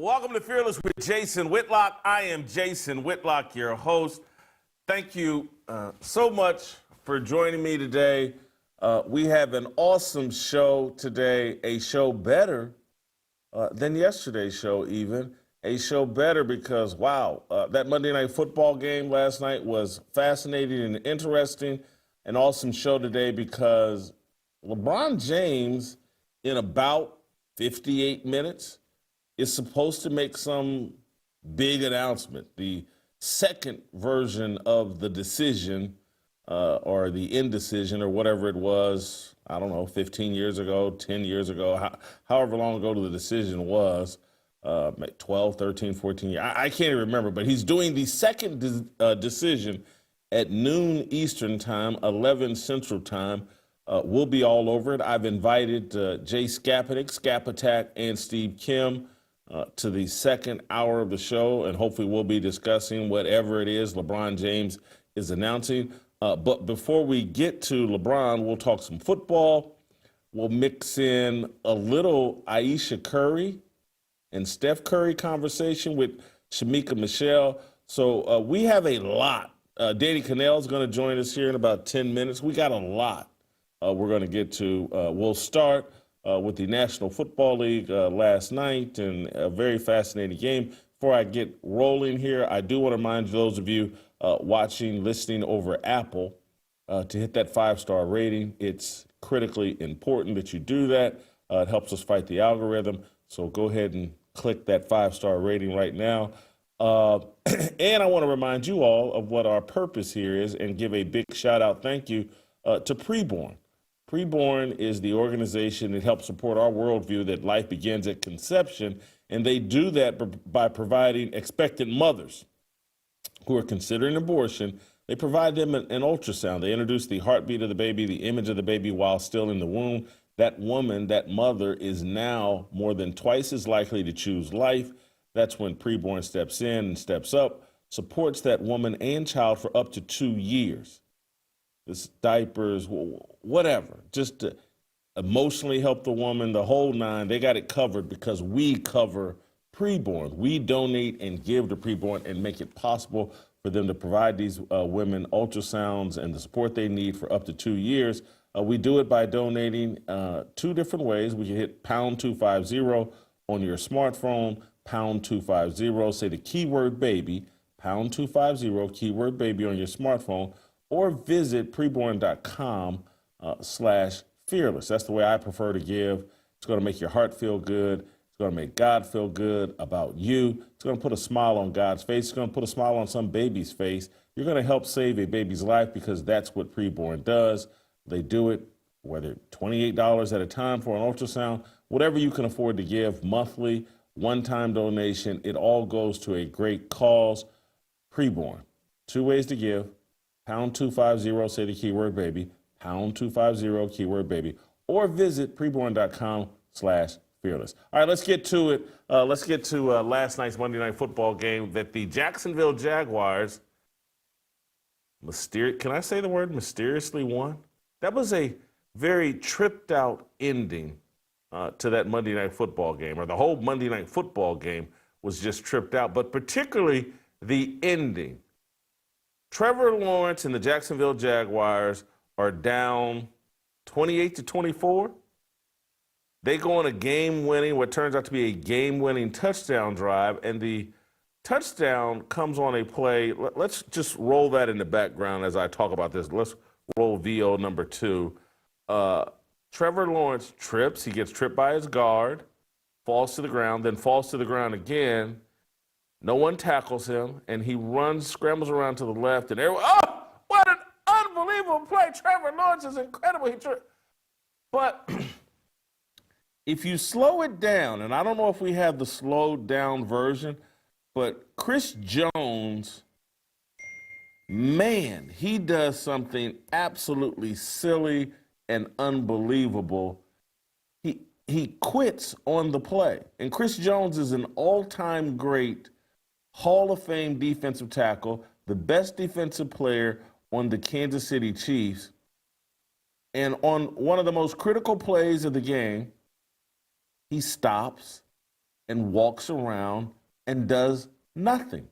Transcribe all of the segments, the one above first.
Welcome to Fearless with Jason Whitlock. I am Jason Whitlock, your host. Thank you so much for joining me today. We have an awesome show today, a show better than yesterday's show even. A show better because, wow, that Monday Night Football game last night was fascinating and interesting. An awesome show today because LeBron James, in about 58 minutes, is supposed to make some big announcement. The second version of the decision or the indecision or whatever it was, I don't know, 15 years ago, 10 years ago, however long ago the decision was, 12, 13, 14 years. I can't even remember, but he's doing the second decision at noon Eastern time, 11 Central time. We'll be all over it. I've invited Jay Skapanik, Scap Attack, and Steve Kim to the second hour of the show, and hopefully we'll be discussing whatever it is LeBron James is announcing. But before we get to LeBron, we'll talk some football. We'll mix in a little Ayesha Curry and Steph Curry conversation with Shemeka Michelle. So we have a lot. Danny Kanell is going to join us here in about 10 minutes. We got a lot we're going to get to. We'll start with the National Football League last night, and a very fascinating game. Before I get rolling here, I do want to remind those of you watching, listening over Apple to hit that 5-star rating. It's critically important that you do that. It helps us fight the algorithm. So go ahead and click that 5-star rating right now. And I want to remind you all of what our purpose here is and give a big shout out, thank you, to Preborn. Preborn is the organization that helps support our worldview that life begins at conception, and they do that by providing expectant mothers who are considering abortion. They provide them an ultrasound. They introduce the heartbeat of the baby, the image of the baby while still in the womb. That woman, that mother, is now more than twice as likely to choose life. That's when Preborn steps in and steps up, supports that woman and child for up to 2 years. This diapers, whatever, just to emotionally help the woman, the whole nine. They got it covered because we cover Preborn. We donate and give to Preborn and make it possible for them to provide these women ultrasounds and the support they need for up to 2 years. We do it by donating 2 different ways. We can hit pound 250 on your smartphone, pound 250, say the keyword baby, pound 250, keyword baby on your smartphone, or visit preborn.com/fearless. That's the way I prefer to give. It's going to make your heart feel good. It's going to make God feel good about you. It's going to put a smile on God's face. It's going to put a smile on some baby's face. You're going to help save a baby's life because that's what Preborn does. They do it, whether $28 at a time for an ultrasound, whatever you can afford to give, monthly, one-time donation. It all goes to a great cause. Preborn. 2 ways to give. Pound 250, say the keyword baby, pound 250, keyword baby, or visit preborn.com/fearless. All right, let's get to it. Let's get to last night's Monday Night Football game that the Jacksonville Jaguars, can I say the word mysteriously won? That was a very tripped out ending to that Monday Night Football game, or the whole Monday Night Football game was just tripped out, but particularly the ending. Trevor Lawrence and the Jacksonville Jaguars are down 28-24. They go on a game-winning, what turns out to be a game-winning touchdown drive, and the touchdown comes on a play. Let's just roll that in the background as I talk about this. Let's roll VO number 2. Trevor Lawrence trips. He gets tripped by his guard, falls to the ground, then falls to the ground again. No one tackles him, and he scrambles around to the left, and everyone, oh, what an unbelievable play. Trevor Lawrence is incredible. But if you slow it down, and I don't know if we have the slowed down version, but Chris Jones, man, he does something absolutely silly and unbelievable. He quits on the play. And Chris Jones is an all-time great Hall of Fame defensive tackle, the best defensive player on the Kansas City Chiefs. And on one of the most critical plays of the game, he stops, and walks around and does nothing.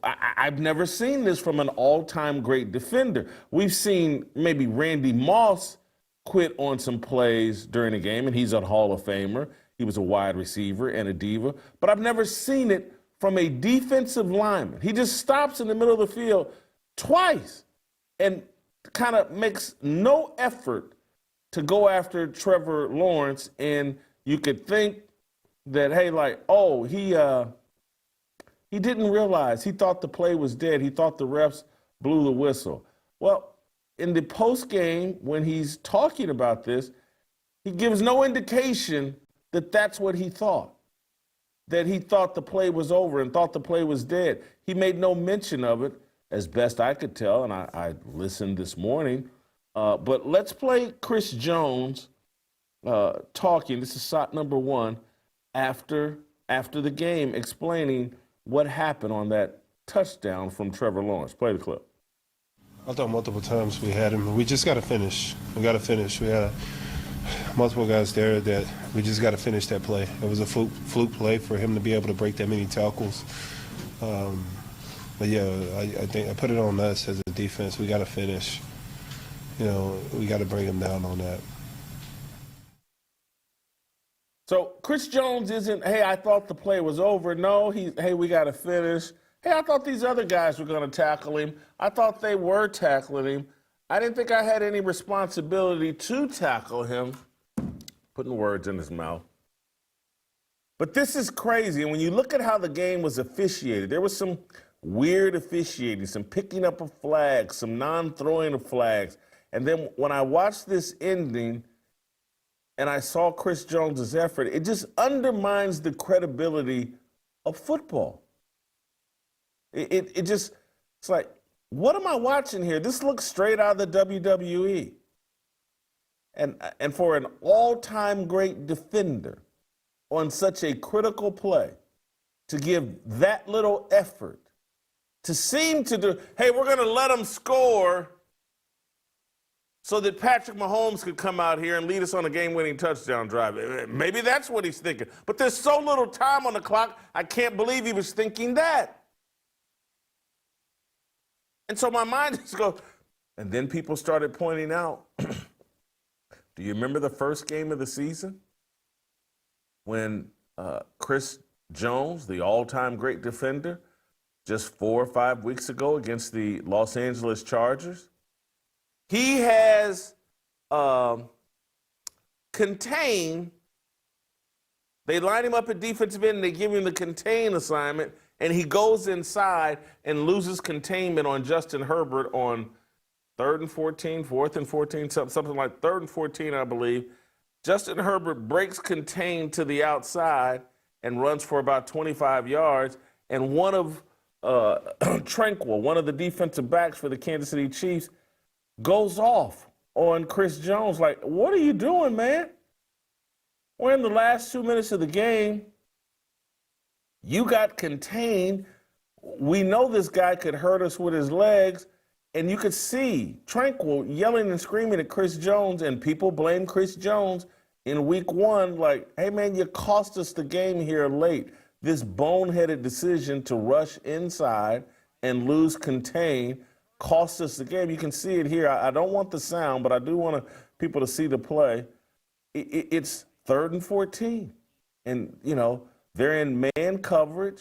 I've never seen this from an all-time great defender. We've seen maybe Randy Moss quit on some plays during the game, and he's a Hall of Famer. He was a wide receiver and a diva, but I've never seen it from a defensive lineman. He just stops in the middle of the field twice and kind of makes no effort to go after Trevor Lawrence, and you could think that, hey, like, oh, he didn't realize. He thought the play was dead. He thought the refs blew the whistle. Well, in the post game, when he's talking about this, he gives no indication that that's what he thought, that he thought the play was over and thought the play was dead. He made no mention of it, as best I could tell, and I listened this morning. But let's play Chris Jones talking. This is shot number one after the game, explaining what happened on that touchdown from Trevor Lawrence. Play the clip. I thought multiple times we had him. We just got to finish. We got to finish. We had multiple guys there that we just got to finish that play. It was a fluke play for him to be able to break that many tackles. But yeah, I think I put it on us as a defense. We got to finish. You know, we got to bring him down on that. So Chris Jones isn't, hey, I thought the play was over. No, hey, we got to finish. Hey, I thought these other guys were going to tackle him. I thought they were tackling him. I didn't think I had any responsibility to tackle him. Putting words in his mouth. But this is crazy. And when you look at how the game was officiated, there was some weird officiating, some picking up of flags, some non-throwing of flags. And then when I watched this ending and I saw Chris Jones's effort, it just undermines the credibility of football. It's like, what am I watching here? This looks straight out of the WWE. And for an all-time great defender on such a critical play, to give that little effort, to seem to do, hey, we're going to let them score so that Patrick Mahomes could come out here and lead us on a game-winning touchdown drive. Maybe that's what he's thinking. But there's so little time on the clock, I can't believe he was thinking that. And so my mind just goes, and then people started pointing out, do you remember the first game of the season when Chris Jones, the all-time great defender, just 4 or 5 weeks ago against the Los Angeles Chargers, he has contained, they line him up at defensive end and they give him the contain assignment, and he goes inside and loses containment on Justin Herbert on 3rd and 14, 4th and 14, something like 3rd and 14, I believe. Justin Herbert breaks contain to the outside and runs for about 25 yards, and one of Tranquil, one of the defensive backs for the Kansas City Chiefs, goes off on Chris Jones like, what are you doing, man? We're in the last 2 minutes of the game. You got contained. We know this guy could hurt us with his legs. And you could see Tranquil yelling and screaming at Chris Jones, and people blame Chris Jones in week one, like, hey, man, you cost us the game here late. This boneheaded decision to rush inside and lose contain cost us the game. You can see it here. I don't want the sound, but I do want people to see the play. It's 3rd and 14. And, you know, they're in man coverage,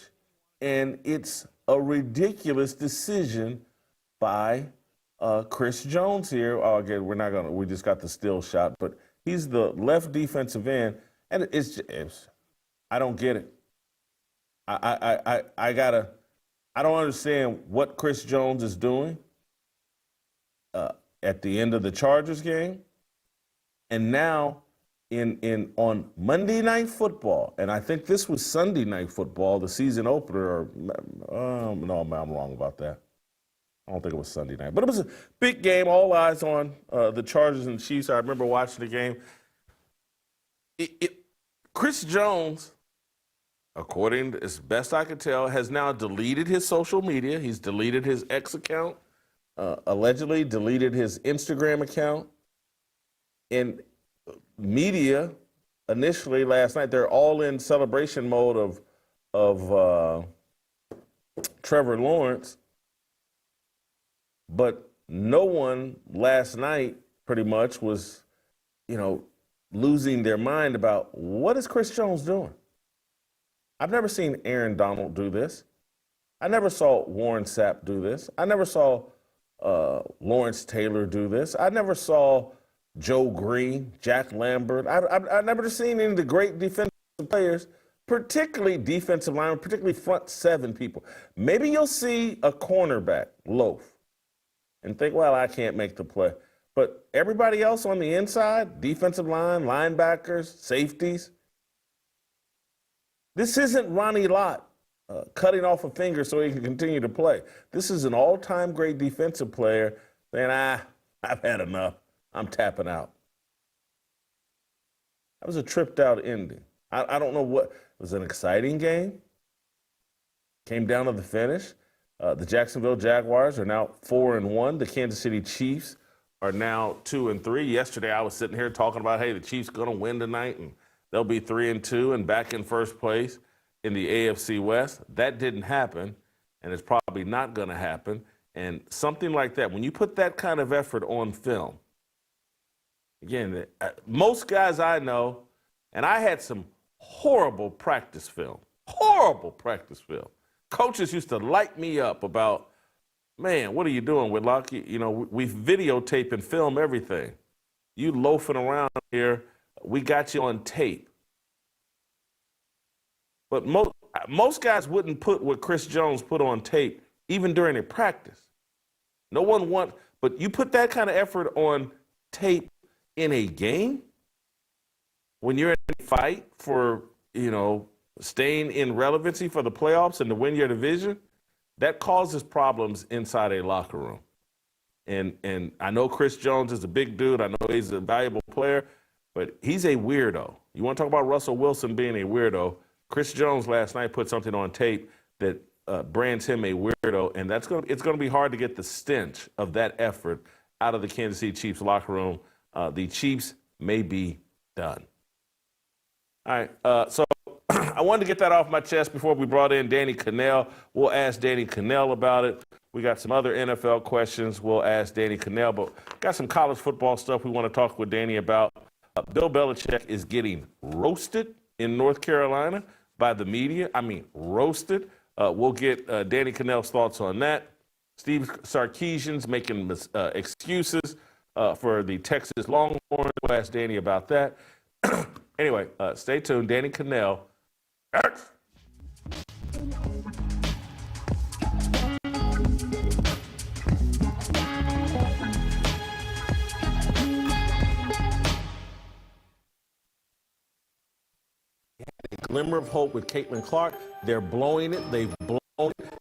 and it's a ridiculous decision by Chris Jones here. Oh, again, we just got the still shot, but he's the left defensive end, and I don't get it. I don't understand what Chris Jones is doing at the end of the Chargers game, and now on Monday Night Football, and I think this was Sunday Night Football, the season opener. No, I'm wrong about that. I don't think it was Sunday night, but it was a big game. All eyes on the Chargers and Chiefs. I remember watching the game. Chris Jones, according to as best I could tell, has now deleted his social media. He's deleted his X account, allegedly deleted his Instagram account. And media initially last night. They're all in celebration mode of Trevor Lawrence, but no one last night pretty much was, losing their mind about what is Chris Jones doing. I've never seen Aaron Donald do this. I never saw Warren Sapp do this. I never saw Lawrence Taylor do this. I never saw Joe Green, Jack Lambert. I've never seen any of the great defensive players, particularly defensive linemen, particularly front seven people. Maybe you'll see a cornerback loaf and think, well, I can't make the play. But everybody else on the inside, defensive line, linebackers, safeties, this isn't Ronnie Lott cutting off a finger so he can continue to play. This is an all-time great defensive player saying, I've had enough. I'm tapping out. That was a tripped-out ending. I don't know what. It was an exciting game. Came down to the finish. The Jacksonville Jaguars are now 4-1. The Kansas City Chiefs are now 2-3. Yesterday, I was sitting here talking about, hey, the Chiefs going to win tonight, and they'll be 3-2 and back in first place in the AFC West. That didn't happen, and it's probably not going to happen. And something like that, when you put that kind of effort on film, again, most guys I know, and I had some horrible practice film. Coaches used to light me up about, man, what are you doing, Whitlock? We videotape and film everything. You loafing around here, we got you on tape. But most guys wouldn't put what Chris Jones put on tape, even during a practice. No one but you put that kind of effort on tape in a game, when you're in a fight for, staying in relevancy for the playoffs and to win your division, that causes problems inside a locker room. And I know Chris Jones is a big dude. I know he's a valuable player, but he's a weirdo. You want to talk about Russell Wilson being a weirdo? Chris Jones last night put something on tape that brands him a weirdo, and it's going to be hard to get the stench of that effort out of the Kansas City Chiefs locker room. The Chiefs may be done. All right, so I wanted to get that off my chest before we brought in Danny Kanell. We'll ask Danny Kanell about it. We got some other NFL questions. We'll ask Danny Kanell, but got some college football stuff we want to talk with Danny about. Bill Belichick is getting roasted in North Carolina by the media. I mean, roasted. We'll get Danny Kanell's thoughts on that. Steve Sarkisian's making excuses for the Texas Longhorns. We'll ask Danny about that. Anyway, stay tuned. Danny Kanell. A glimmer of hope with Caitlin Clark. They're blowing it. They've blown it.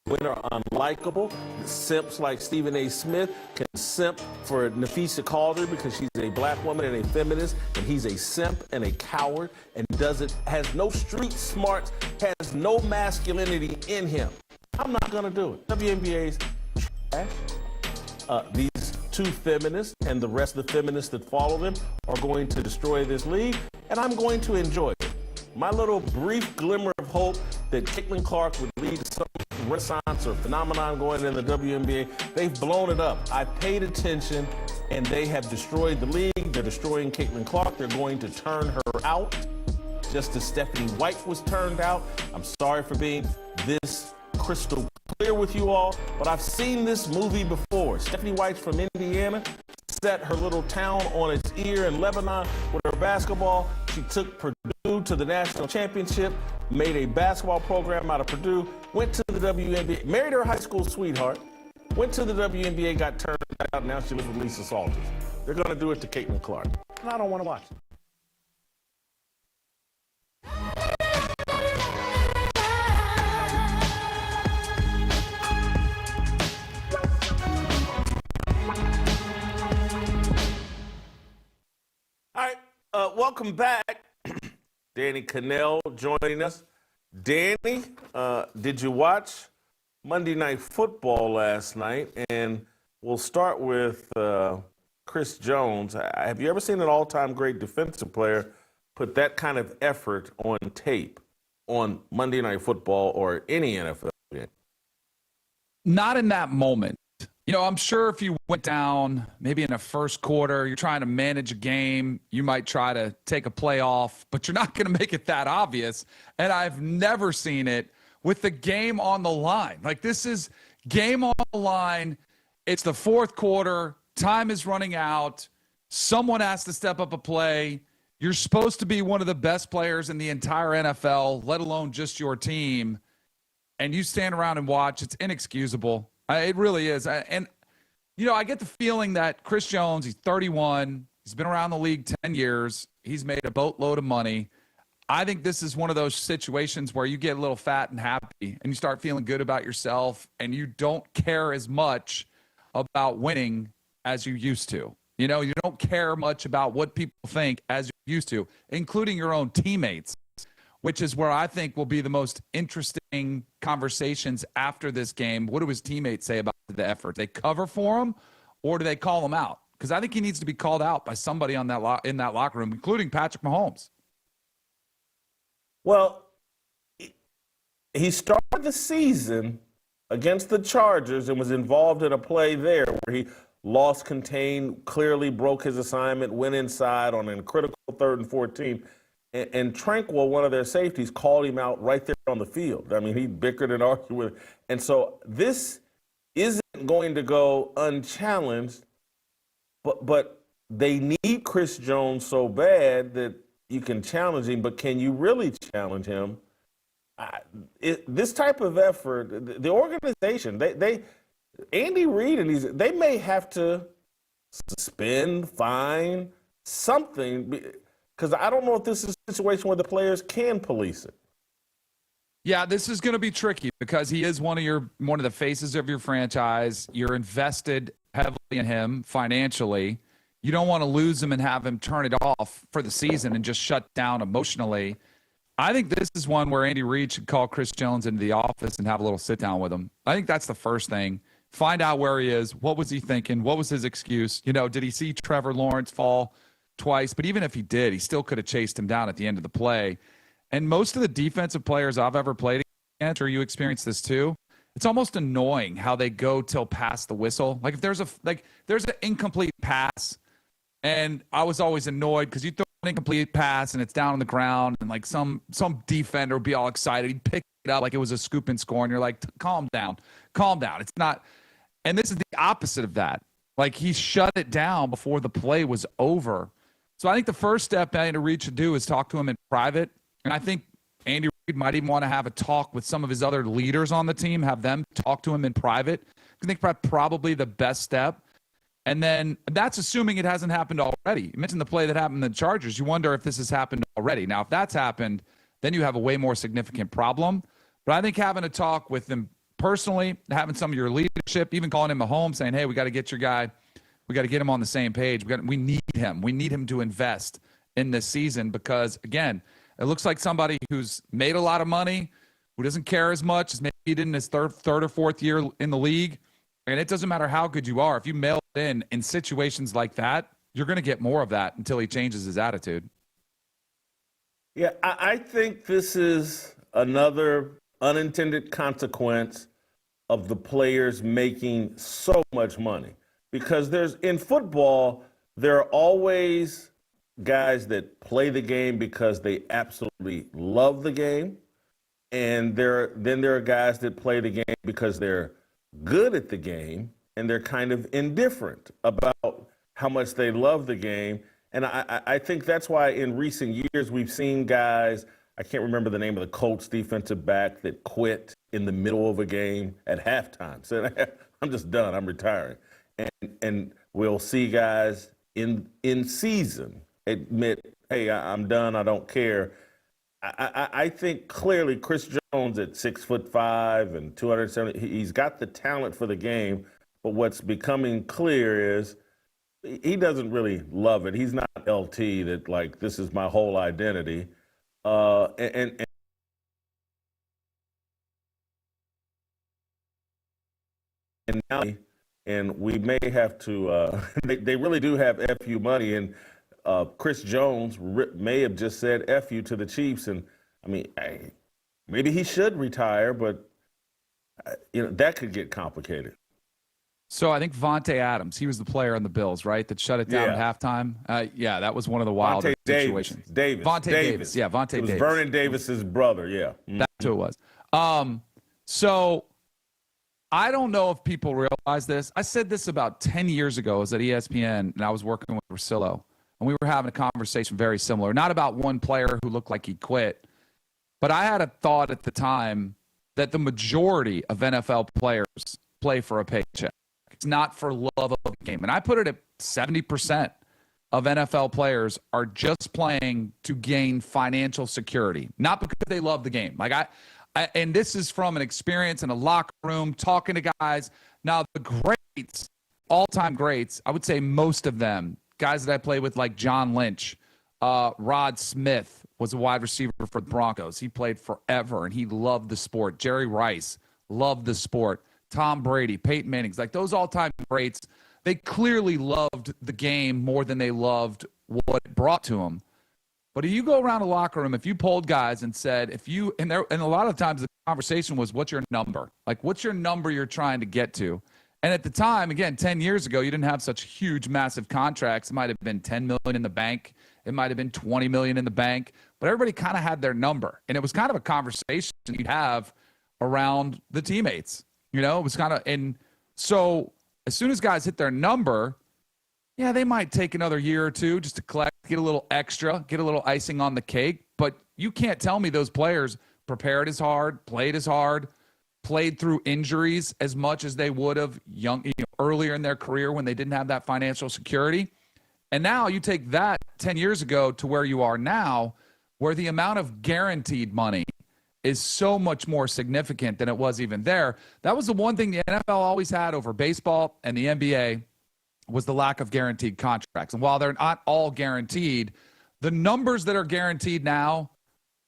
Women are unlikable. Simps like Stephen A. Smith can simp for Nafisa Calder because she's a black woman and a feminist, and he's a simp and a coward and has no street smarts, has no masculinity in him. I'm not going to do it. WNBA's trash. These two feminists and the rest of the feminists that follow them are going to destroy this league, and I'm going to enjoy it. My little brief glimmer of hope that Caitlin Clark would lead to some renaissance or phenomenon going in the WNBA, they've blown it up. I paid attention, and they have destroyed the league. They're destroying Caitlin Clark. They're going to turn her out, just as Stephanie White was turned out. I'm sorry for being this crystal clear with you all, but I've seen this movie before. Stephanie White's from Indiana, set her little town on its ear in Lebanon with her basketball. She took Purdue to the national championship, made a basketball program out of Purdue, went to the WNBA, married her high school sweetheart, went to the WNBA, got turned out, now she lives with Lisa Salters. They're going to do it to Caitlin Clark, and I don't want to watch it. All right, welcome back. Danny Kanell joining us. Danny, did you watch Monday Night Football last night? And we'll start with Chris Jones. Have you ever seen an all-time great defensive player put that kind of effort on tape on Monday Night Football or any NFL game? Not in that moment. I'm sure if you went down maybe in a first quarter, you're trying to manage a game, you might try to take a play off, but you're not going to make it that obvious. And I've never seen it with the game on the line. Like, this is game on the line. It's the fourth quarter. Time is running out. Someone has to step up a play. You're supposed to be one of the best players in the entire NFL, let alone just your team. And you stand around and watch. It's inexcusable. It really is. And, I get the feeling that Chris Jones, he's 31. He's been around the league 10 years. He's made a boatload of money. I think this is one of those situations where you get a little fat and happy and you start feeling good about yourself and you don't care as much about winning as you used to. You don't care much about what people think as you used to, including your own teammates, which is where I think will be the most interesting conversations after this game. What do his teammates say about the effort? They cover for him, or do they call him out? Because I think he needs to be called out by somebody on that in that locker room, including Patrick Mahomes. Well, he started the season against the Chargers and was involved in a play there where he lost contain, clearly broke his assignment, went inside on a critical 3rd and 14. And Tranquil, one of their safeties, called him out right there on the field. I mean, he bickered and argued with him. And so this isn't going to go unchallenged, but they need Chris Jones so bad that you can challenge him, but can you really challenge him? This type of effort, the organization, Andy Reid and they may have to suspend, fine, something, because I don't know if this is a situation where the players can police it. Yeah, this is going to be tricky because he is one of the faces of your franchise. You're invested heavily in him financially. You don't want to lose him and have him turn it off for the season and just shut down emotionally. I think this is one where Andy Reid should call Chris Jones into the office and have a little sit down with him. I think that's the first thing. Find out where he is. What was he thinking? What was his excuse? Did he see Trevor Lawrence fall twice? But even if he did, he still could have chased him down at the end of the play. And most of the defensive players I've ever played against, or you experienced this too, it's almost annoying how they go till past the whistle. Like if there's an incomplete pass, and I was always annoyed because you throw an incomplete pass and it's down on the ground, and like some defender would be all excited. He'd pick it up like it was a scoop and score, and you're like, calm down. It's not. And this is the opposite of that. Like he shut it down before the play was over. So I think the first step Andy Reid should do is talk to him in private. And I think Andy Reid might even want to have a talk with some of his other leaders on the team, have them talk to him in private. I think that's probably the best step. And then that's assuming it hasn't happened already. You mentioned the play that happened in the Chargers. You wonder if this has happened already. Now, if that's happened, then you have a way more significant problem. But I think having a talk with them personally, having some of your leadership, even calling him a home, saying, hey, we got to get your guy. We got to get him on the same page. We need him. We need him to invest in this season because, again, it looks like somebody who's made a lot of money, who doesn't care as much as maybe he did in his third or fourth year in the league. And it doesn't matter how good you are. If you mail it in situations like that, you're going to get more of that until he changes his attitude. Yeah, I think this is another unintended consequence of the players making so much money. Because in football, there are always guys that play the game because they absolutely love the game. And then there are guys that play the game because they're good at the game and they're kind of indifferent about how much they love the game. And I think that's why in recent years we've seen guys, I can't remember the name of the Colts defensive back that quit in the middle of a game at halftime. Said, I'm just done, I'm retiring. And we'll see guys in season admit, hey, I'm done, I don't care. I think clearly Chris Jones at 6'5" and 270, he's got the talent for the game, but what's becoming clear is he doesn't really love it. He's not LT that like, this is my whole identity. And now, and we may have to, they really do have FU money. And Chris Jones may have just said F you to the Chiefs. And, I mean, maybe he should retire, but, that could get complicated. So I think Vontae Adams, he was the player on the Bills, right, that shut it down at halftime. Yeah, that was one of the wilder situations. Vontae Davis. Yeah, Vontae Davis. It was Vernon Davis's brother, yeah. That's who it was. So I don't know if people realize this. I said this about 10 years ago. I was at ESPN, and I was working with Russillo, and we were having a conversation very similar, not about one player who looked like he quit, but I had a thought at the time that the majority of NFL players play for a paycheck. It's not for love of the game. And I put it at 70% of NFL players are just playing to gain financial security, not because they love the game. And this is from an experience in a locker room, talking to guys. Now, the greats, all-time greats, I would say most of them, guys that I played with like John Lynch, Rod Smith was a wide receiver for the Broncos. He played forever, and he loved the sport. Jerry Rice loved the sport. Tom Brady, Peyton Manning, like those all-time greats, they clearly loved the game more than they loved what it brought to them. But if you go around a locker room, if you polled guys and said, and a lot of times the conversation was, what's your number? Like, what's your number you're trying to get to? And at the time, again, 10 years ago, you didn't have such huge, massive contracts. It might have been $10 million in the bank. It might have been $20 million in the bank. But everybody kind of had their number. And it was kind of a conversation you'd have around the teammates. It was kind of, and so as soon as guys hit their number, yeah, they might take another year or two just to collect, get a little extra, get a little icing on the cake. But you can't tell me those players prepared as hard, played through injuries as much as they would have earlier in their career when they didn't have that financial security. And now you take that 10 years ago to where you are now, where the amount of guaranteed money is so much more significant than it was even there. That was the one thing the NFL always had over baseball and the NBA was the lack of guaranteed contracts. And while they're not all guaranteed, the numbers that are guaranteed now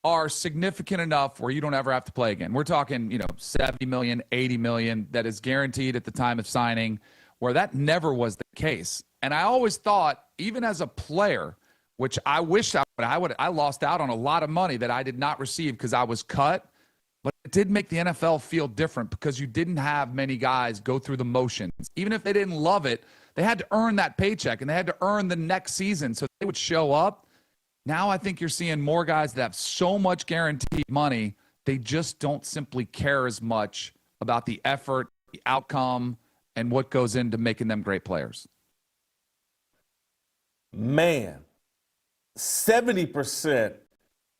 are significant enough where you don't ever have to play again. We're talking, 70 million, 80 million that is guaranteed at the time of signing, where that never was the case. And I always thought, even as a player, which I wish I lost out on a lot of money that I did not receive because I was cut. But it did make the NFL feel different because you didn't have many guys go through the motions. Even if they didn't love it, they had to earn that paycheck and they had to earn the next season. So they would show up. Now I think you're seeing more guys that have so much guaranteed money, they just don't simply care as much about the effort, the outcome, and what goes into making them great players. Man. 70%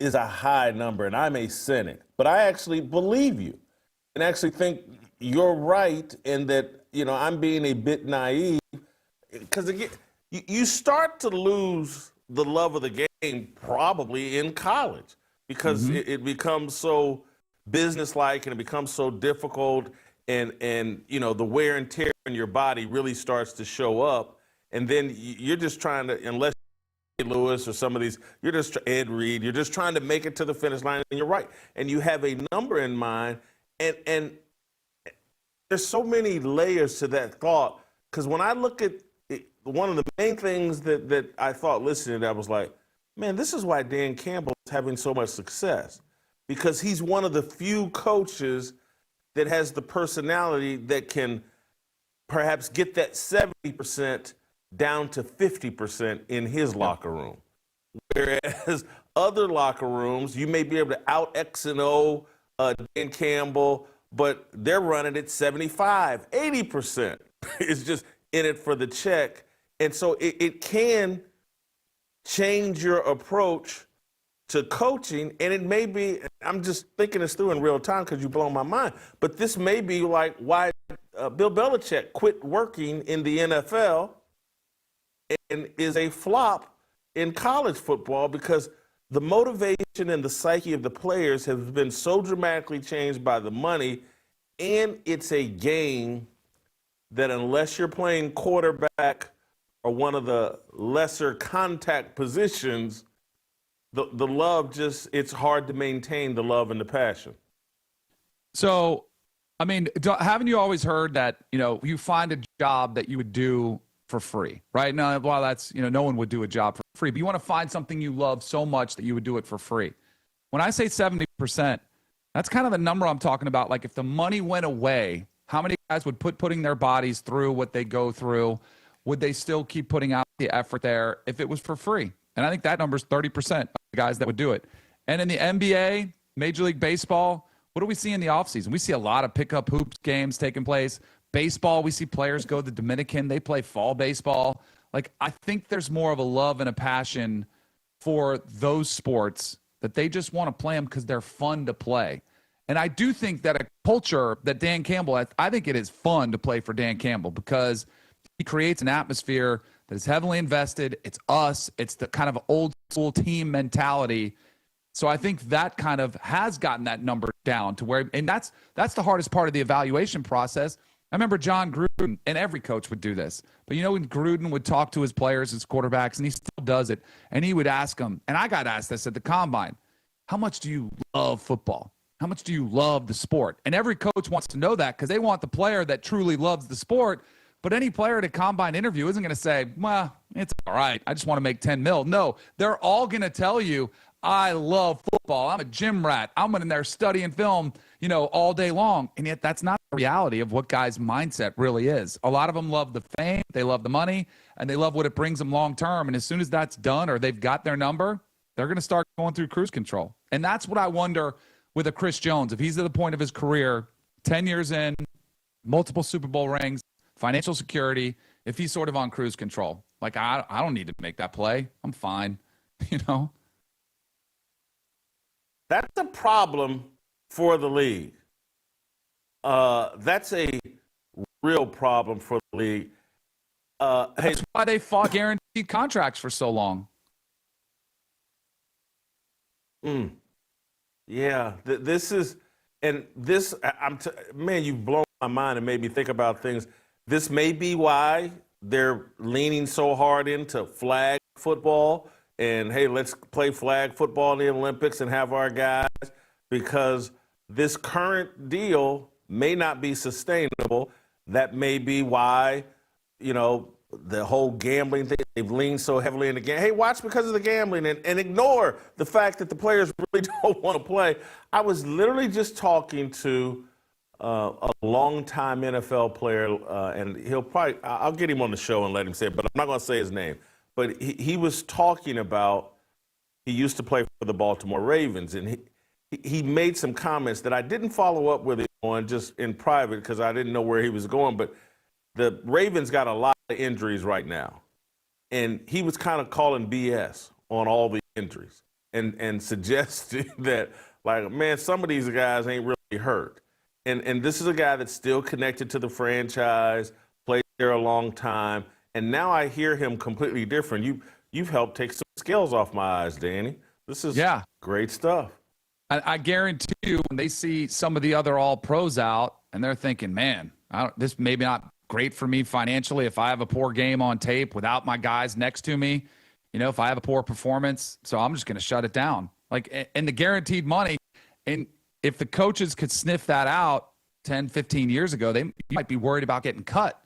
is a high number, and I'm a cynic, but I actually believe you and actually think you're right in that, I'm being a bit naive because, again, you start to lose the love of the game probably in college because it becomes so businesslike and it becomes so difficult and the wear and tear in your body really starts to show up, and then you're just trying to, unless Lewis or some of these, you're just Ed Reed, you're just trying to make it to the finish line, and you're right. And you have a number in mind, and there's so many layers to that thought, because when I look at it, one of the main things that I thought listening to that was like, man, this is why Dan Campbell is having so much success, because he's one of the few coaches that has the personality that can perhaps get that 70% down to 50% in his locker room. Whereas other locker rooms, you may be able to out X and O Dan Campbell, but they're running at 75, 80%. It's just in it for the check. And so it can change your approach to coaching, and it may be, I'm just thinking this through in real time because you blow my mind, but this may be like why Bill Belichick quit working in the NFL and is a flop in college football, because the motivation and the psyche of the players have been so dramatically changed by the money, and it's a game that unless you're playing quarterback or one of the lesser contact positions, the love just, it's hard to maintain the love and the passion. So, I mean, haven't you always heard that, you find a job that you would do for free, right? Now, while that's, no one would do a job for free, but you want to find something you love so much that you would do it for free. When I say 70%, that's kind of the number I'm talking about. Like if the money went away, how many guys would putting their bodies through what they go through? Would they still keep putting out the effort there if it was for free? And I think that number is 30% of the guys that would do it. And in the NBA, Major League Baseball, what do we see in the offseason? We see a lot of pickup hoops games taking place. Baseball, we see players go to the Dominican. They play fall baseball. Like, I think there's more of a love and a passion for those sports that they just want to play them because they're fun to play. And I do think that a culture that Dan Campbell has, I think it is fun to play for Dan Campbell because he creates an atmosphere that is heavily invested. It's us. It's the kind of old school team mentality. So I think that kind of has gotten that number down to where, and that's the hardest part of the evaluation process. I remember John Gruden, and every coach would do this, but you know when Gruden would talk to his players, his quarterbacks, and he still does it, and he would ask them, and I got asked this at the Combine, how much do you love football? How much do you love the sport? And every coach wants to know that because they want the player that truly loves the sport. But any player at a Combine interview isn't going to say, well, it's all right, I just want to make 10 mil. No, they're all going to tell you, I love football. I'm a gym rat. I'm in there studying film, all day long. And yet that's not the reality of what guys' mindset really is. A lot of them love the fame, they love the money, and they love what it brings them long term. And as soon as that's done or they've got their number, they're going to start going through cruise control. And that's what I wonder with a Chris Jones. If he's at the point of his career, 10 years in, multiple Super Bowl rings, financial security, if he's sort of on cruise control. Like, I don't need to make that play. I'm fine, That's a problem for the league. That's a real problem for the league. That's why they fought guaranteed contracts for so long. Yeah, this is, and this, man, you've blown my mind and made me think about things. This may be why they're leaning so hard into flag football. And, hey, let's play flag football in the Olympics and have our guys, because this current deal may not be sustainable. That may be why, the whole gambling thing, they've leaned so heavily into gambling. Hey, watch because of the gambling and ignore the fact that the players really don't want to play. I was literally just talking to a longtime NFL player, and I'll get him on the show and let him say it, but I'm not going to say his name. But he was talking about, he used to play for the Baltimore Ravens, and he made some comments that I didn't follow up with him on just in private because I didn't know where he was going. But the Ravens got a lot of injuries right now. And he was kind of calling BS on all the injuries and suggesting that, like, man, some of these guys ain't really hurt. And this is a guy that's still connected to the franchise, played there a long time. And now I hear him completely different. You've helped take some scales off my eyes, Danny. This is great stuff. I guarantee you when they see some of the other all-pros out and they're thinking, man, this may be not great for me financially if I have a poor game on tape without my guys next to me, if I have a poor performance. So I'm just going to shut it down. Like, and the guaranteed money, and if the coaches could sniff that out 10, 15 years ago, they might be worried about getting cut.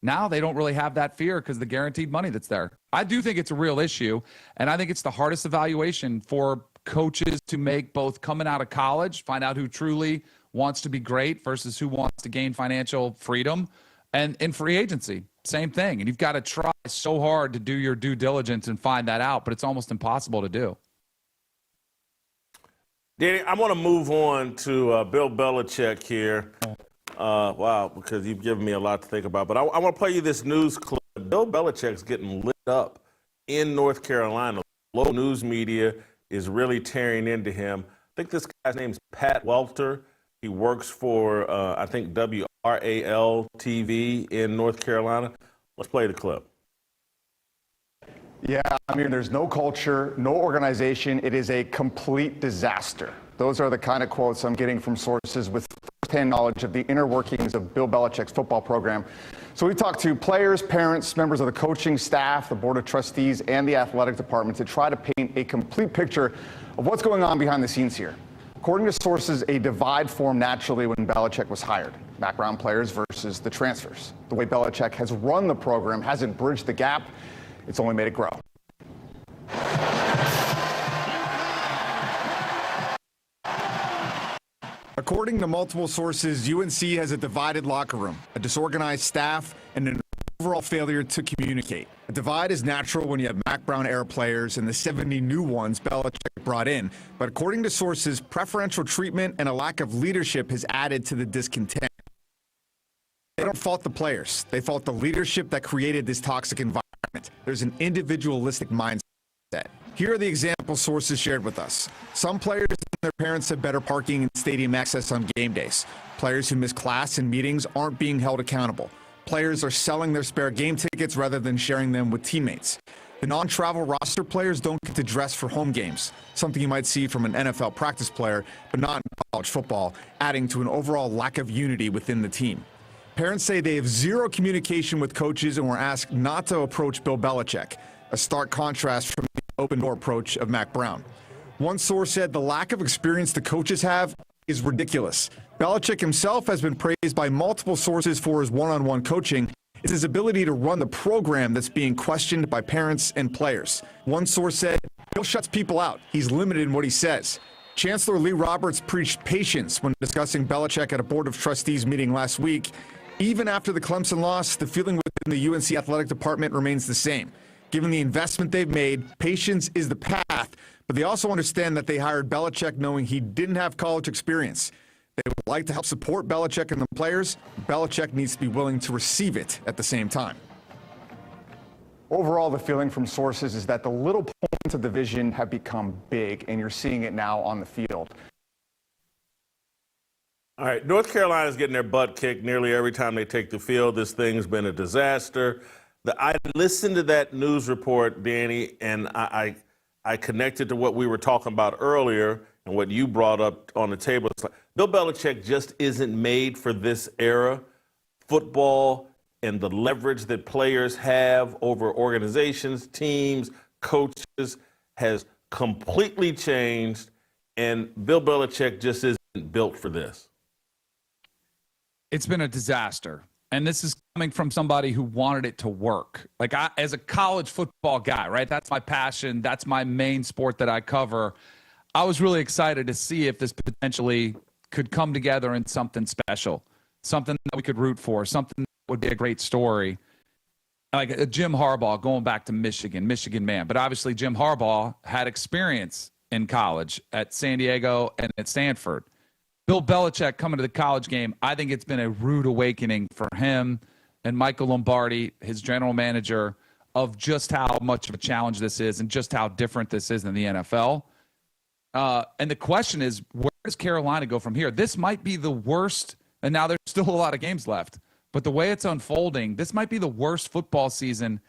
Now they don't really have that fear because of the guaranteed money that's there. I do think it's a real issue, and I think it's the hardest evaluation for coaches to make, both coming out of college, find out who truly wants to be great versus who wants to gain financial freedom, and in free agency, same thing. And you've got to try so hard to do your due diligence and find that out, but it's almost impossible to do. Danny, I want to move on to Bill Belichick here. Wow, because you've given me a lot to think about. But I want to play you this news clip. Bill Belichick's getting lit up in North Carolina. Local news media is really tearing into him. I think this guy's name's Pat Welter. He works for, I think, WRAL TV in North Carolina. Let's play the clip. Yeah, there's no culture, no organization. It is a complete disaster. Those are the kind of quotes I'm getting from sources with firsthand knowledge of the inner workings of Bill Belichick's football program. So we talked to players, parents, members of the coaching staff, the board of trustees, and the athletic department to try to paint a complete picture of what's going on behind the scenes here. According to sources, a divide formed naturally when Belichick was hired. Background players versus the transfers. The way Belichick has run the program hasn't bridged the gap. It's only made it grow. According to multiple sources, UNC has a divided locker room, a disorganized staff, and an overall failure to communicate. A divide is natural when you have Mac Brown-era players and the 70 new ones Belichick brought in. But according to sources, preferential treatment and a lack of leadership has added to the discontent. They don't fault the players. They fault the leadership that created this toxic environment. There's an individualistic mindset. Here are the example sources shared with us. Some players and their parents have better parking and stadium access on game days. Players who miss class and meetings aren't being held accountable. Players are selling their spare game tickets rather than sharing them with teammates. The non-travel roster players don't get to dress for home games, something you might see from an NFL practice player, but not in college football, adding to an overall lack of unity within the team. Parents say they have zero communication with coaches and were asked not to approach Bill Belichick, a stark contrast from the open-door approach of Mac Brown. One source said the lack of experience the coaches have is ridiculous. Belichick himself has been praised by multiple sources for his one-on-one coaching. It's his ability to run the program that's being questioned by parents and players. One source said, Bill shuts people out. He's limited in what he says. Chancellor Lee Roberts preached patience when discussing Belichick at a Board of Trustees meeting last week. Even after the Clemson loss, the feeling within the UNC athletic department remains the same. Given the investment they've made, patience is the path, but they also understand that they hired Belichick knowing he didn't have college experience. They would like to help support Belichick and the players. Belichick needs to be willing to receive it at the same time. Overall, the feeling from sources is that the little points of division have become big, and you're seeing it now on the field. All right, North Carolina's getting their butt kicked nearly every time they take the field. This thing's been a disaster. I listened to that news report, Danny, and I connected to what we were talking about earlier and what you brought up on the table. It's like Bill Belichick just isn't made for this era. Football and the leverage that players have over organizations, teams, coaches has completely changed, and Bill Belichick just isn't built for this. It's been a disaster. And this is coming from somebody who wanted it to work. Like, as a college football guy, right? That's my passion. That's my main sport that I cover. I was really excited to see if this potentially could come together in something special, something that we could root for, something that would be a great story. Like Jim Harbaugh going back to Michigan man. But obviously Jim Harbaugh had experience in college at San Diego and at Stanford. Bill Belichick coming to the college game, I think it's been a rude awakening for him and Michael Lombardi, his general manager, of just how much of a challenge this is and just how different this is than the NFL. And the question is, where does Carolina go from here? This might be the worst, and now there's still a lot of games left, but the way it's unfolding, this might be the worst football season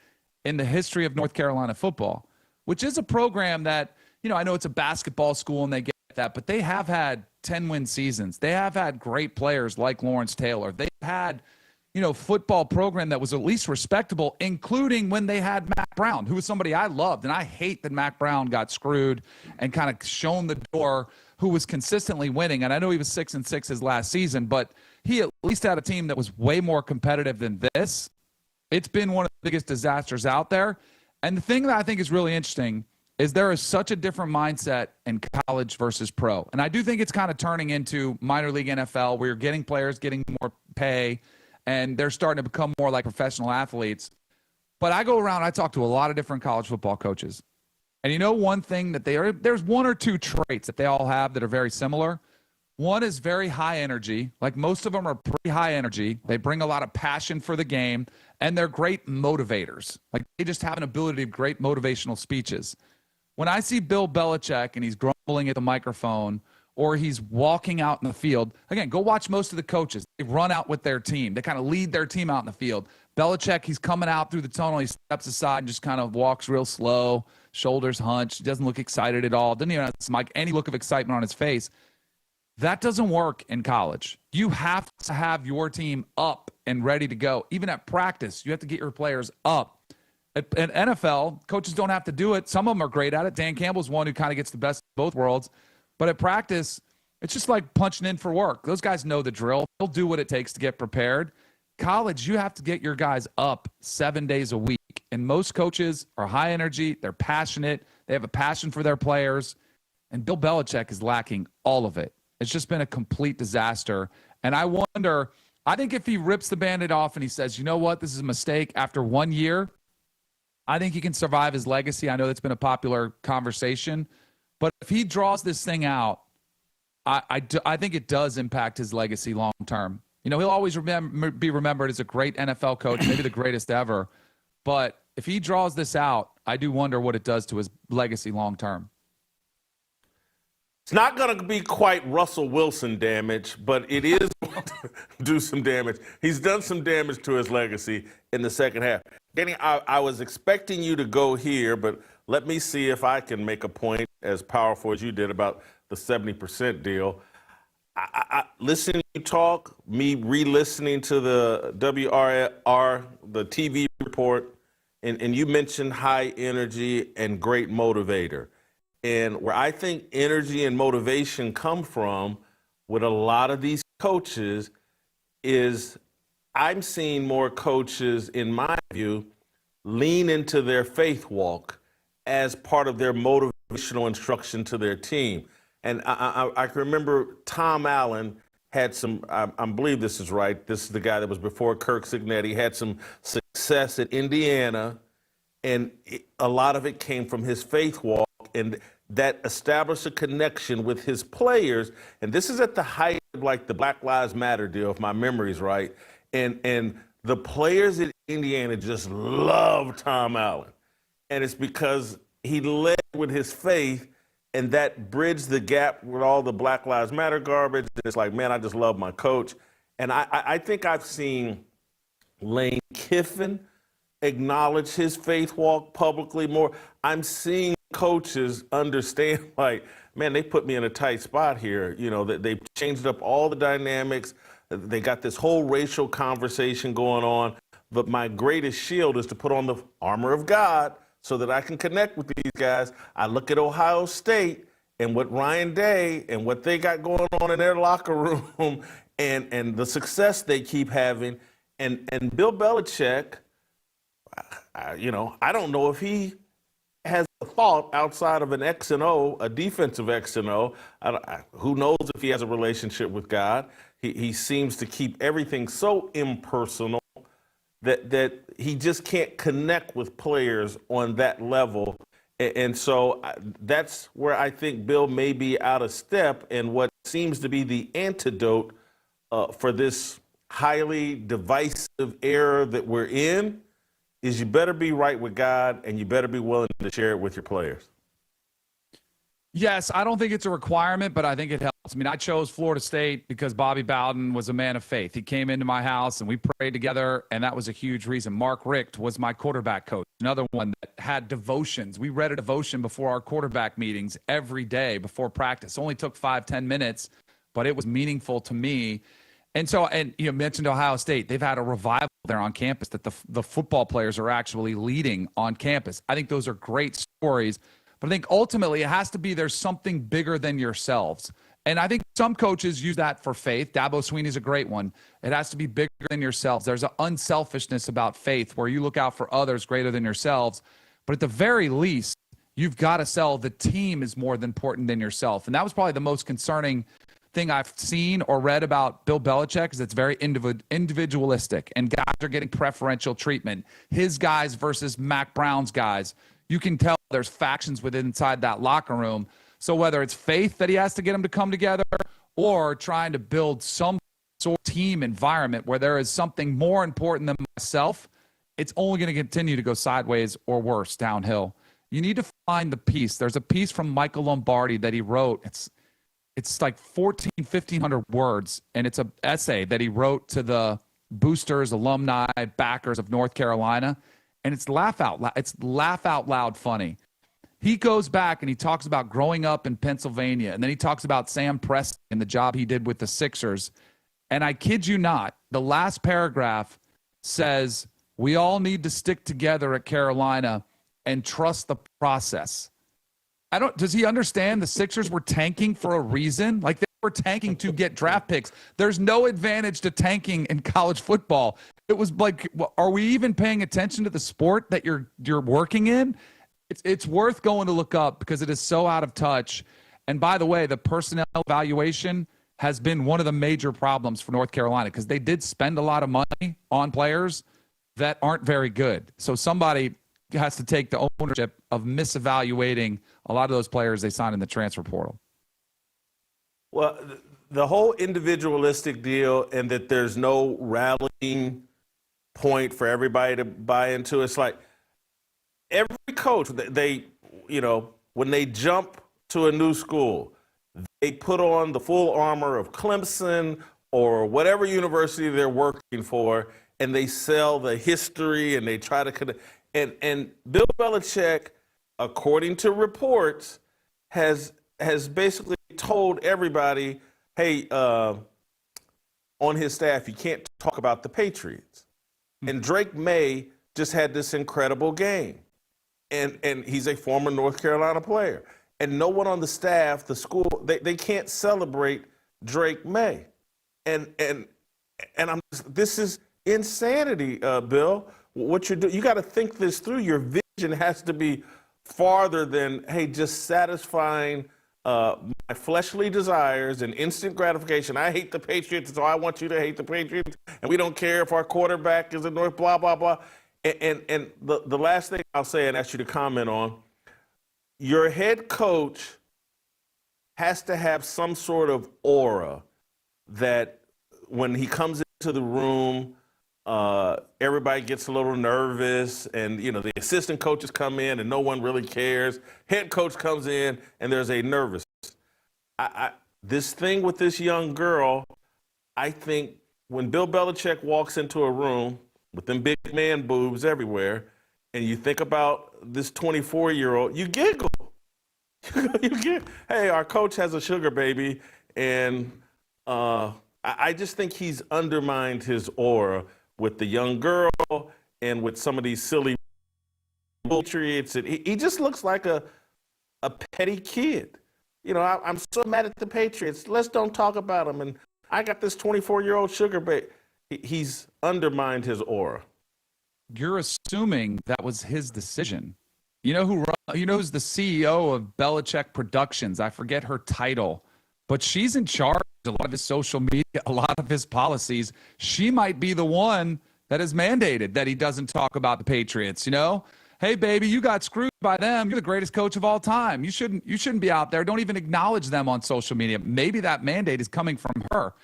in the history of North Carolina football, which is a program that, you know, I know it's a basketball school and they get that, but they have had 10-win seasons. They have had great players like Lawrence Taylor. They've had, you know, football program that was at least respectable, including when they had Mac Brown, who was somebody I loved. And I hate that Mac Brown got screwed and kind of shown the door, who was consistently winning. And I know he was 6-6 his last season, but he at least had a team that was way more competitive than this. It's been one of the biggest disasters out there. And the thing that I think is really interesting is there is such a different mindset in college versus pro. And I do think it's kind of turning into minor league NFL, where you're getting players getting more pay, and they're starting to become more like professional athletes. But I go around, I talk to a lot of different college football coaches. And you know one thing that there's one or two traits that they all have that are very similar. One is very high energy. Like, most of them are pretty high energy. They bring a lot of passion for the game, and they're great motivators. Like, they just have an ability to great motivational speeches. When I see Bill Belichick and he's grumbling at the microphone, or he's walking out in the field, again, go watch most of the coaches. They run out with their team. They kind of lead their team out in the field. Belichick, he's coming out through the tunnel. He steps aside and just kind of walks real slow, shoulders hunched. He doesn't look excited at all. Doesn't even have any look of excitement on his face. That doesn't work in college. You have to have your team up and ready to go. Even at practice, you have to get your players up. At NFL, coaches don't have to do it. Some of them are great at it. Dan Campbell's one who kind of gets the best of both worlds. But at practice, it's just like punching in for work. Those guys know the drill. They'll do what it takes to get prepared. College, you have to get your guys up 7 days a week. And most coaches are high energy. They're passionate. They have a passion for their players. And Bill Belichick is lacking all of it. It's just been a complete disaster. And I wonder, I think if he rips the Band-Aid off and he says, you know what, this is a mistake after 1 year, I think he can survive his legacy. I know that's been a popular conversation. But if he draws this thing out, I think it does impact his legacy long term. You know, he'll always be remembered as a great NFL coach, maybe the greatest ever. But if he draws this out, I do wonder what it does to his legacy long term. It's not going to be quite Russell Wilson damage, but it is going to do some damage. He's done some damage to his legacy in the second half. Danny, I was expecting you to go here, but let me see if I can make a point as powerful as you did about the 70% deal. Listening to you talk, me re-listening to the WRR, the TV report, and you mentioned high energy and great motivator. And where I think energy and motivation come from with a lot of these coaches is I'm seeing more coaches, in my view, lean into their faith walk as part of their motivational instruction to their team. And I can remember Tom Allen had some, I believe this is right, this is the guy that was before Kirk Signetti, had some success at Indiana, and a lot of it came from his faith walk, and that established a connection with his players. And this is at the height of like the Black Lives Matter deal, if my memory's right. And the players at Indiana just love Tom Allen. And it's because he led with his faith, and that bridged the gap with all the Black Lives Matter garbage. And it's like, man, I just love my coach. And I think I've seen Lane Kiffin acknowledge his faith walk publicly more. I'm seeing coaches understand, like, man, they put me in a tight spot here. You know, that they've changed up all the dynamics. They got this whole racial conversation going on. But my greatest shield is to put on the armor of God so that I can connect with these guys. I look at Ohio State and what Ryan Day and what they got going on in their locker room and the success they keep having. And Bill Belichick, you know, I don't know if he has a thought outside of an X and O, a defensive X and O. Who knows if he has a relationship with God? He seems to keep everything so impersonal that he just can't connect with players on that level. And so that's where I think Bill may be out of step. And what seems to be the antidote for this highly divisive era that we're in is you better be right with God and you better be willing to share it with your players. Yes, I don't think it's a requirement, but I think it helps. I mean, I chose Florida State because Bobby Bowden was a man of faith. He came into my house and we prayed together, and that was a huge reason. Mark Richt was my quarterback coach, another one that had devotions. We read a devotion before our quarterback meetings every day before practice. It only took 5-10 minutes, but it was meaningful to me. And so, and you mentioned Ohio State. They've had a revival there on campus that the football players are actually leading on campus. I think those are great stories. But I think ultimately it has to be there's something bigger than yourselves. And I think some coaches use that for faith. Dabo Swinney's a great one. It has to be bigger than yourselves. There's an unselfishness about faith where you look out for others greater than yourselves. But at the very least, you've got to sell the team is more important than yourself. And that was probably the most concerning thing I've seen or read about Bill Belichick is it's very individualistic, and guys are getting preferential treatment. His guys versus Mac Brown's guys. You can tell there's factions within inside that locker room. So whether it's faith that he has to get them to come together or trying to build some sort of team environment where there is something more important than myself, it's only going to continue to go sideways or worse downhill. You need to find the piece. There's a piece from Michael Lombardi that he wrote. It's like 1,500 words, and it's an essay that he wrote to the boosters, alumni, backers of North Carolina. And it's laugh out loud funny. He goes back and he talks about growing up in Pennsylvania, and then he talks about Sam Preston and the job he did with the Sixers. And I kid you not, the last paragraph says, we all need to stick together at Carolina and trust the process. Does he understand the Sixers were tanking for a reason? Like, they were tanking to get draft picks. There's no advantage to tanking in college football. It was like, are we even paying attention to the sport that you're working in? It's worth going to look up because it is so out of touch. And by the way, the personnel evaluation has been one of the major problems for North Carolina because they did spend a lot of money on players that aren't very good. So somebody has to take the ownership of misevaluating a lot of those players they signed in the transfer portal. Well, the whole individualistic deal and that there's no rallying point for everybody to buy into. It's like every coach, they when they jump to a new school, they put on the full armor of Clemson or whatever university they're working for, and they sell the history and they try to and Bill Belichick, according to reports, has basically told everybody, hey, on his staff, you can't talk about the Patriots. And Drake May just had this incredible game. And he's a former North Carolina player. And no one on the staff, the school, they can't celebrate Drake May. And this is insanity, Bill. What you're doing, you got to think this through. Your vision has to be farther than, hey, just satisfying my fleshly desires and instant gratification. I hate the Patriots, so I want you to hate the Patriots. And we don't care if our quarterback is a North, blah, blah, blah. And the last thing I'll say and ask you to comment on, your head coach has to have some sort of aura that when he comes into the room, everybody gets a little nervous, and the assistant coaches come in and no one really cares. Head coach comes in and there's a nervous. This thing with this young girl, I think when Bill Belichick walks into a room with them big man boobs everywhere, and you think about this 24-year-old, you giggle. Hey, our coach has a sugar baby, and I just think he's undermined his aura with the young girl and with some of these silly Patriots. He just looks like a petty kid. I'm so mad at the Patriots. Let's don't talk about them. And I got this 24-year-old sugar baby. He's undermined his aura. You're assuming that was his decision. You know who's the CEO of Belichick Productions? I forget her title, but she's in charge of a lot of his social media, a lot of his policies. She might be the one that has mandated that he doesn't talk about the Patriots. Hey, baby, you got screwed by them. You're the greatest coach of all time. You shouldn't be out there. Don't even acknowledge them on social media. Maybe that mandate is coming from her.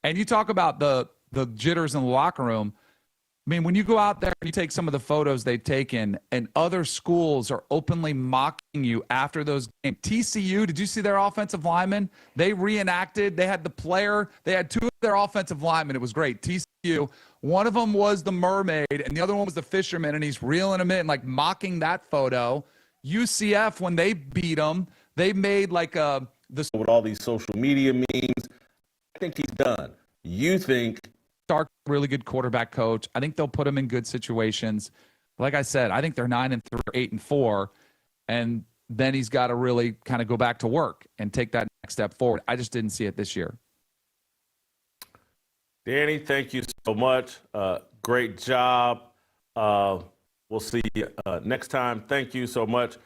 And you talk about the jitters in the locker room. I mean, when you go out there and you take some of the photos they've taken and other schools are openly mocking you after those games. TCU, did you see their offensive linemen? They reenacted. They had the player. They had two of their offensive linemen. It was great. TCU. One of them was the mermaid and the other one was the fisherman, and he's reeling him in, like mocking that photo. UCF, when they beat them, they made like with all these social media memes. I think he's done. You think Stark, really good quarterback coach. I think they'll put him in good situations. Like I said, I think they're 9-3, 8-4, and then he's got to really kind of go back to work and take that next step forward. I just didn't see it this year. Danny, thank you so much. Great job. We'll see you next time. Thank you so much.